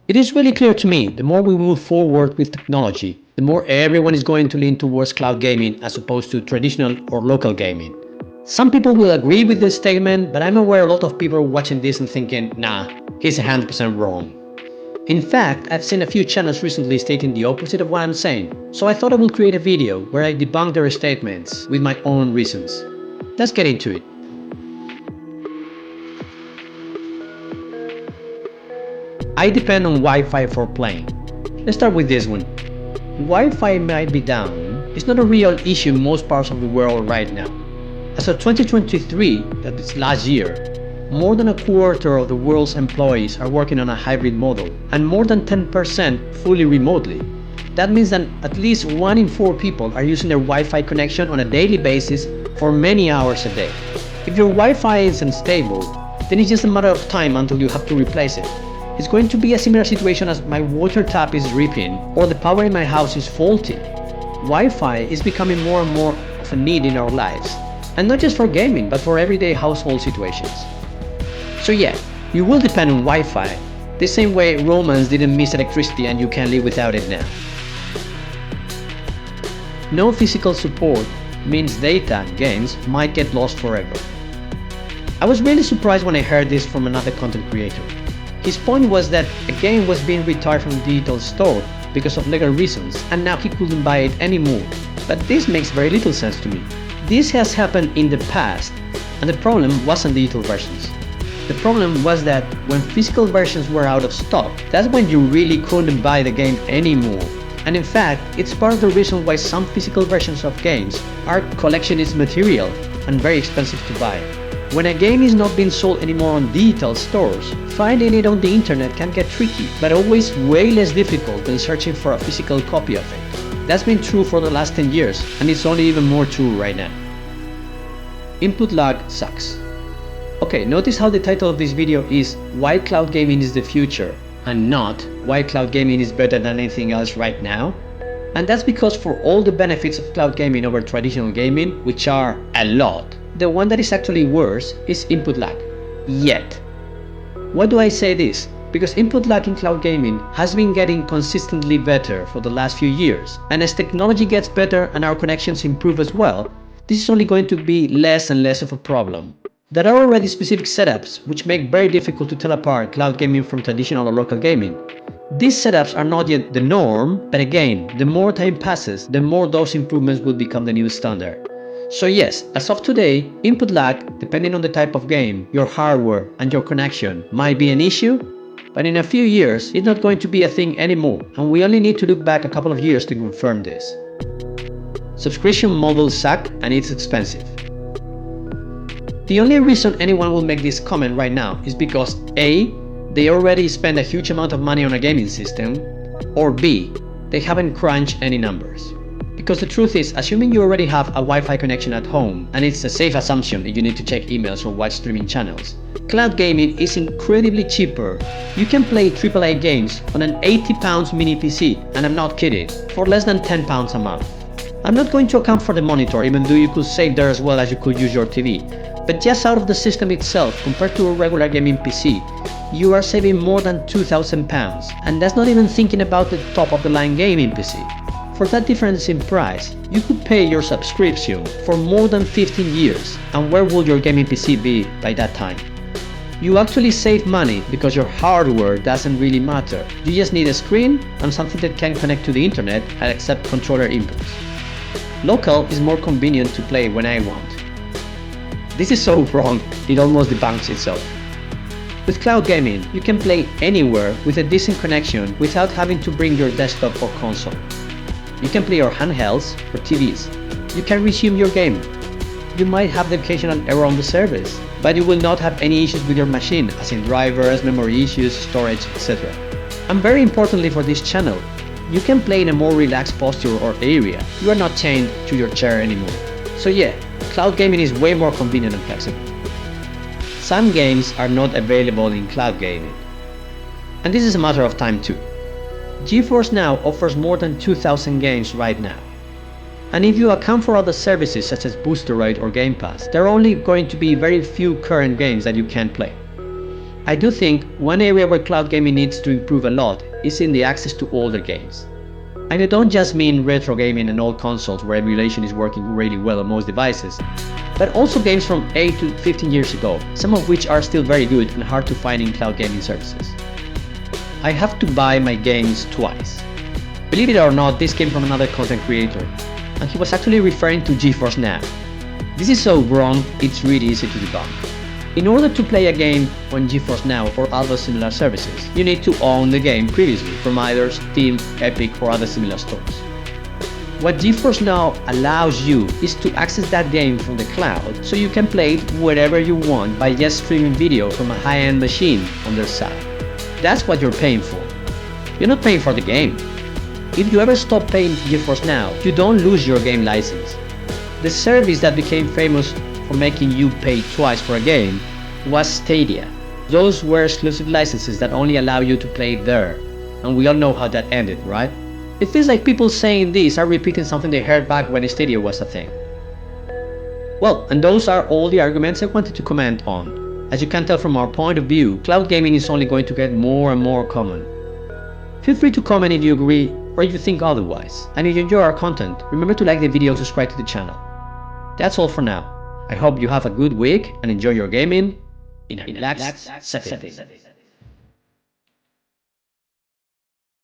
It is really clear to me, the more we move forward with technology, the more everyone is going to lean towards cloud gaming as opposed to traditional or local gaming. Some people will agree with this statement, but I'm aware a lot of people are watching this and thinking, nah, he's 100% wrong. In fact, I've seen a few channels recently stating the opposite of what I'm saying, so I thought I would create a video where I debunk their statements with my own reasons. Let's get into it. I depend on Wi-Fi for playing. Let's start with this one. Wi-Fi might be down. It's not a real issue in most parts of the world right now. As of 2023, that is last year, more than a quarter of the world's employees are working on a hybrid model, and more than 10% fully remotely. That means that at least 1 in 4 people are using their Wi-Fi connection on a daily basis for many hours a day. If your Wi-Fi is unstable, then it's just a matter of time until you have to replace it. It's going to be a similar situation as my water tap is dripping or the power in my house is faulty. Wi-Fi is becoming more and more of a need in our lives, and not just for gaming, but for everyday household situations. So yeah, you will depend on Wi-Fi, the same way Romans didn't miss electricity and you can't live without it now. No physical support means data and games might get lost forever. I was really surprised when I heard this from another content creator. His point was that a game was being retired from the digital store because of legal reasons, and now he couldn't buy it anymore. But this makes very little sense to me. This has happened in the past, and the problem wasn't digital versions. The problem was that when physical versions were out of stock, that's when you really couldn't buy the game anymore. And in fact, it's part of the reason why some physical versions of games are collectionist material and very expensive to buy. When a game is not being sold anymore on digital stores, finding it on the internet can get tricky, but always way less difficult than searching for a physical copy of it. That's been true for the last 10 years, and it's only even more true right now. Input lag sucks. Okay, notice how the title of this video is Why Cloud Gaming is the Future, and not Why Cloud Gaming is better than anything else right now. And that's because for all the benefits of cloud gaming over traditional gaming, which are a lot, the one that is actually worse is input lag. Yet. Why do I say this? Because input lag in cloud gaming has been getting consistently better for the last few years, and as technology gets better and our connections improve as well, this is only going to be less and less of a problem. There are already specific setups which make very difficult to tell apart cloud gaming from traditional or local gaming. These setups are not yet the norm, but again, the more time passes, the more those improvements will become the new standard. So yes, as of today, input lag, depending on the type of game, your hardware, and your connection, might be an issue, but in a few years, it's not going to be a thing anymore, and we only need to look back a couple of years to confirm this. Subscription models suck and it's expensive. The only reason anyone will make this comment right now is because A, they already spend a huge amount of money on a gaming system, or B, they haven't crunched any numbers. Because the truth is, assuming you already have a Wi-Fi connection at home, and it's a safe assumption if you need to check emails or watch streaming channels, cloud gaming is incredibly cheaper. You can play AAA games on an £80 mini PC, and I'm not kidding, for less than £10 a month. I'm not going to account for the monitor, even though you could save there as well as you could use your TV. But just out of the system itself, compared to a regular gaming PC, you are saving more than £2,000, and that's not even thinking about the top-of-the-line gaming PC. For that difference in price, you could pay your subscription for more than 15 years, and where will your gaming PC be by that time? You actually save money because your hardware doesn't really matter. You just need a screen and something that can connect to the internet and accept controller inputs. Local is more convenient to play when I want. This is so wrong, it almost debunks itself. With cloud gaming, you can play anywhere with a decent connection without having to bring your desktop or console. You can play your handhelds or TVs. You can resume your game. You might have the occasional error on the service, but you will not have any issues with your machine, as in drivers, memory issues, storage, etc. And very importantly for this channel, you can play in a more relaxed posture or area. You are not chained to your chair anymore. So yeah, cloud gaming is way more convenient and flexible. Some games are not available in cloud gaming. And this is a matter of time too. Geforce Now offers more than 2,000 games right now. And if you account for other services such as Boosteroid or Gamepass, there are only going to be very few current games that you can't play. I do think one area where cloud gaming needs to improve a lot is in the access to older games. And I don't just mean retro gaming and old consoles where emulation is working really well on most devices, but also games from 8 to 15 years ago, some of which are still very good and hard to find in cloud gaming services. I have to buy my games twice. Believe it or not, this came from another content creator, and he was actually referring to Geforce Now. This is so wrong, it's really easy to debunk. In order to play a game on Geforce Now or other similar services, you need to own the game previously from either Steam, Epic or other similar stores. What Geforce Now allows you is to access that game from the cloud, so you can play it wherever you want by just streaming video from a high-end machine on their side. That's what you're paying for. You're not paying for the game. If you ever stop paying Geforce Now, you don't lose your game license. The service that became famous for making you pay twice for a game was Stadia. Those were exclusive licenses that only allow you to play there, and we all know how that ended, right? It feels like people saying this are repeating something they heard back when Stadia was a thing. Well, and those are all the arguments I wanted to comment on. As you can tell from our point of view, cloud gaming is only going to get more and more common. Feel free to comment if you agree or if you think otherwise. And if you enjoy our content, remember to like the video and subscribe to the channel. That's all for now. I hope you have a good week and enjoy your gaming in a relaxed setting.